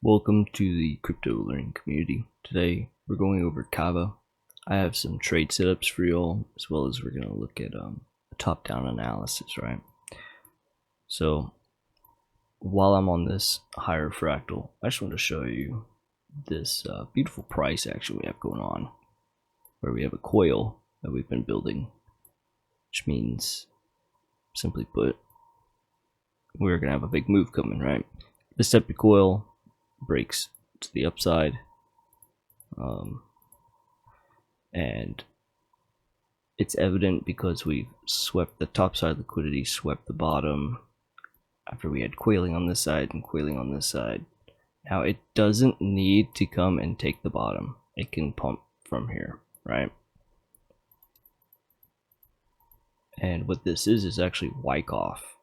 Welcome to the crypto learning community. Today we're going over KAVA. I have some trade setups for y'all, as well as we're going to look at a top-down analysis, right? So while I'm on this higher fractal, I just want to show you this beautiful price action we have going on, where we have a coil that we've been building, which means, simply put, we're going to have a big move coming, right? This type of coil breaks to the upside, and it's evident because we've swept the top side liquidity, swept the bottom after we had coiling on this side and coiling on this side. Now it doesn't need to come and take the bottom, it can pump from here, right? And what this is actually Wyckoff,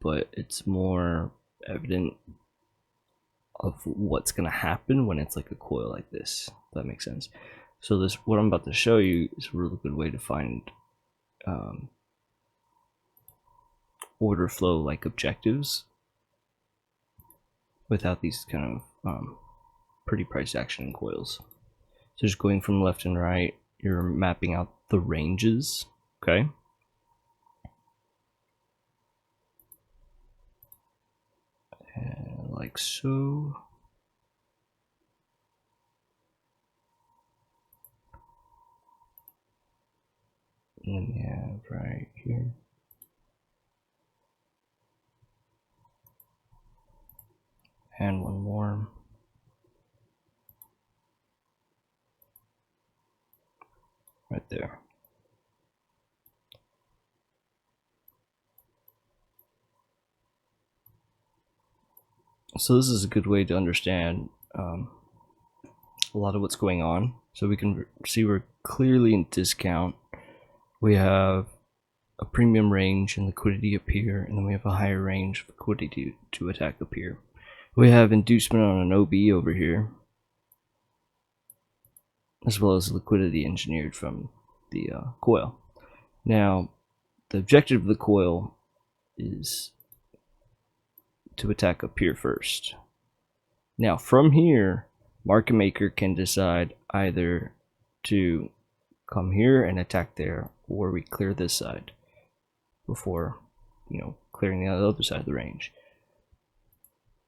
but it's more evident of what's going to happen when it's like a coil like this, if that makes sense. So this, what I'm about to show you, is a really good way to find order flow like objectives without these kind of pretty price action coils. So just going from left and right, you're mapping out the ranges, okay? And like so. And then we have right here. And one more. Right there. So this is a good way to understand a lot of what's going on. So we can see we're clearly in discount. We have a premium range and liquidity up here, and then we have a higher range of liquidity to attack up here. We have inducement on an OB over here, as well as liquidity engineered from the coil. Now, the objective of the coil is to attack up here first. Now, from here, market maker can decide either to come here and attack there, or we clear this side before, clearing the other side of the range.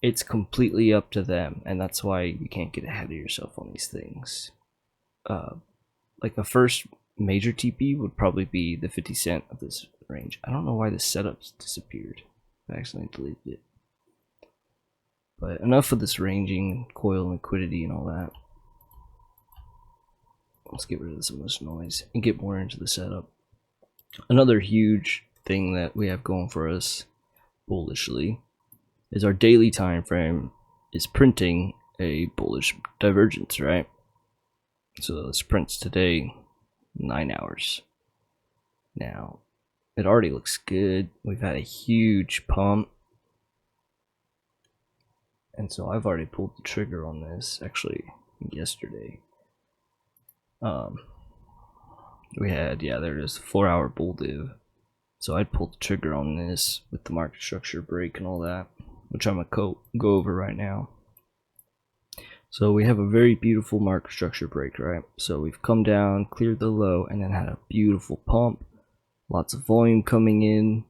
It's completely up to them, and that's why you can't get ahead of yourself on these things. Like a first major TP would probably be the 50 cent of this range. I don't know why the setups disappeared. I accidentally deleted it. But enough of this ranging, coil liquidity and all that. Let's get rid of some of this noise and get more into the setup. Another huge thing that we have going for us bullishly is our daily time frame is printing a bullish divergence, right? So this prints today 9 hours. Now it already looks good. We've had a huge pump, and so I've already pulled the trigger on this actually yesterday. We had, there it is, 4-hour bull div. So I pulled the trigger on this with the market structure break and all that, which I'm gonna go over right now. So we have a very beautiful market structure break, right? So we've come down, cleared the low, and then had a beautiful pump, lots of volume coming in,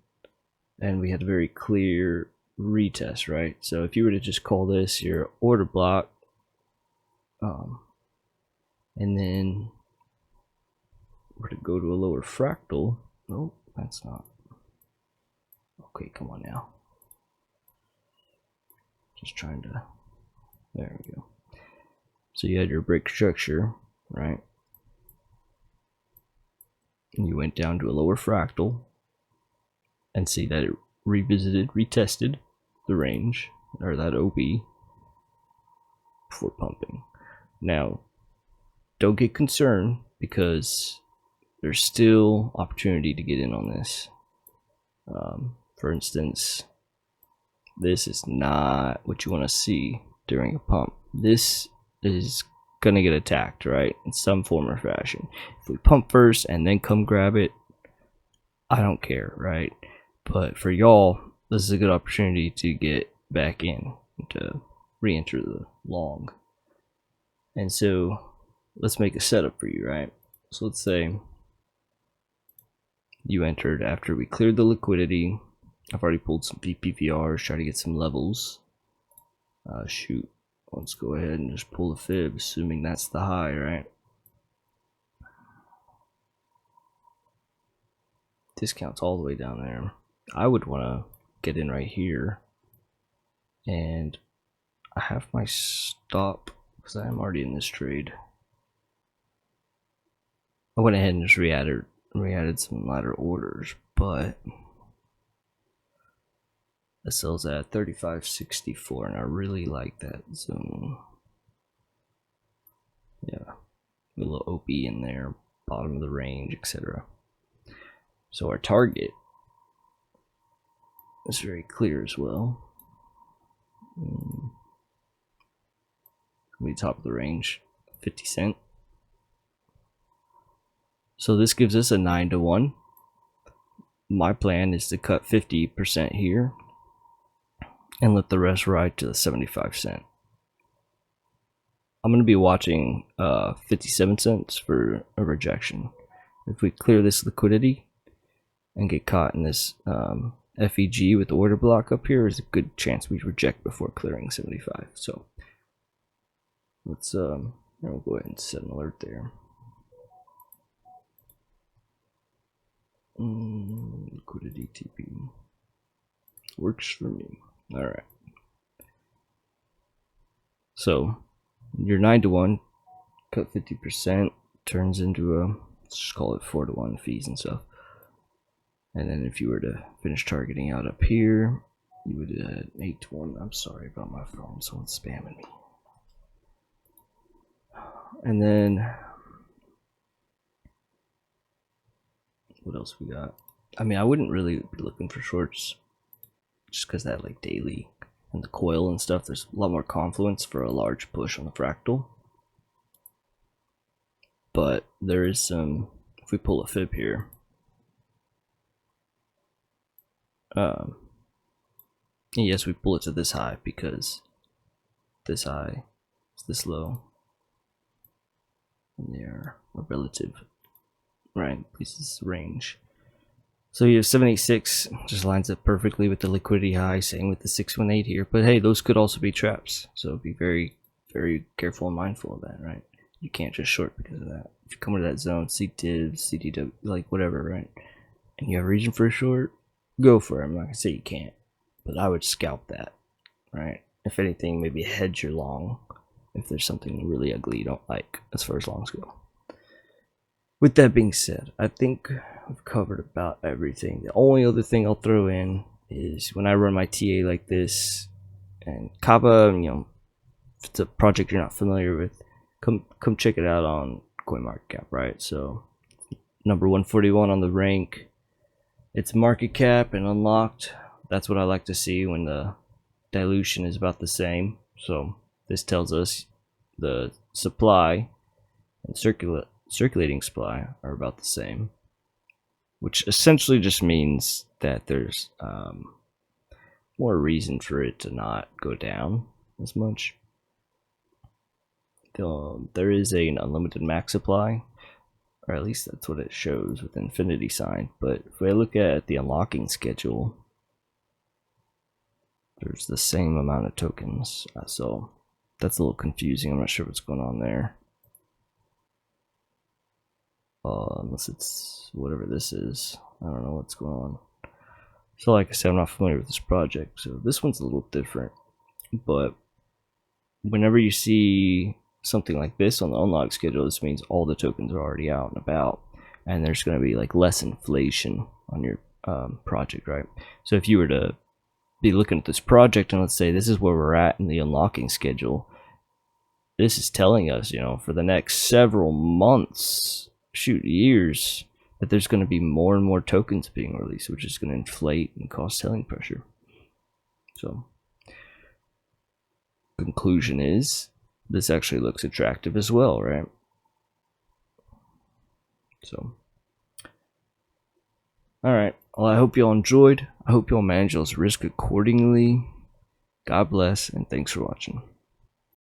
and we had a very clear retest, right? So if you were to just call this your order block, and then we're to go to a lower fractal. No, that's not. Okay, come on now. Just trying to. There we go. So you had your break structure, right? And you went down to a lower fractal, and see that it retested the range, or that OB, before pumping. Now, don't get concerned, because there's still opportunity to get in on this. For instance, this is not what you want to see during a pump. This is gonna get attacked, right, in some form or fashion. If we pump first and then come grab it, I don't care, right? But for y'all, this is a good opportunity to get back in to re-enter the long. And so let's make a setup for you, right? So let's say you entered after we cleared the liquidity. I've already pulled some PPVRs, try to get some levels. Shoot, let's go ahead and just pull a fib, assuming that's the high, right? Discounts all the way down there. I would want to get in right here, and I have my stop because I am already in this trade. I went ahead and just re-added some ladder orders, but that sells at 35.64, and I really like that zone. Yeah, a little OP in there, bottom of the range, etc. So our target is very clear as well. We top of the range, 50 cent. So this gives us a 9-to-1. My plan is to cut 50% here and let the rest ride to the 75 cent. I'm going to be watching 57 cents for a rejection. If we clear this liquidity and get caught in this FEG with the order block up here, is a good chance we reject before clearing 75. So let's we'll go ahead and set an alert there. Liquidity TP works for me. All right. So your 9-to-1 cut 50% turns into a, let's just call it 4-to-1 fees and stuff. And then if you were to finish targeting out up here, you would 8-to-1. I'm sorry about my phone, someone's spamming me. And then what else we got? I mean, I wouldn't really be looking for shorts just because that like daily and the coil and stuff, there's a lot more confluence for a large push on the fractal. But there is some, if we pull a fib here, yes, we pull it to this high because this high is this low. And they are a relative, right? This is range. So you have 786, just lines up perfectly with the liquidity high, same with the 618 here. But hey, those could also be traps. So be very, very careful and mindful of that, right? You can't just short because of that. If you come into that zone, see divs, CDW, like whatever, right? And you have a reason for a short, go for it. I'm not gonna say you can't, but I would scalp that, right? If anything, maybe hedge your long if there's something really ugly you don't like as far as longs go. With that being said, I think I've covered about everything. The only other thing I'll throw in is when I run my TA like this, and KAVA, you know, if it's a project you're not familiar with, come check it out on CoinMarketCap, right? So number 141 on the rank, it's market cap and unlocked. That's what I like to see when the dilution is about the same. So this tells us the supply and circulating supply are about the same, which essentially just means that there's more reason for it to not go down as much. There is an unlimited max supply, or at least that's what it shows with infinity sign. But if I look at the unlocking schedule, there's the same amount of tokens, so that's a little confusing. I'm not sure what's going on there, unless it's whatever this is. I don't know what's going on. So like I said, I'm not familiar with this project, so this one's a little different. But whenever you see something like this on the unlock schedule, this means all the tokens are already out and about, and there's going to be like less inflation on your project, right? So if you were to be looking at this project and let's say this is where we're at in the unlocking schedule, this is telling us, you know, for the next several months, shoot, years, that there's going to be more and more tokens being released, which is going to inflate and cause selling pressure. So conclusion is this actually looks attractive as well, right? So all right, well, I hope you all enjoyed. I hope you all manage those risk accordingly. God bless, and thanks for watching.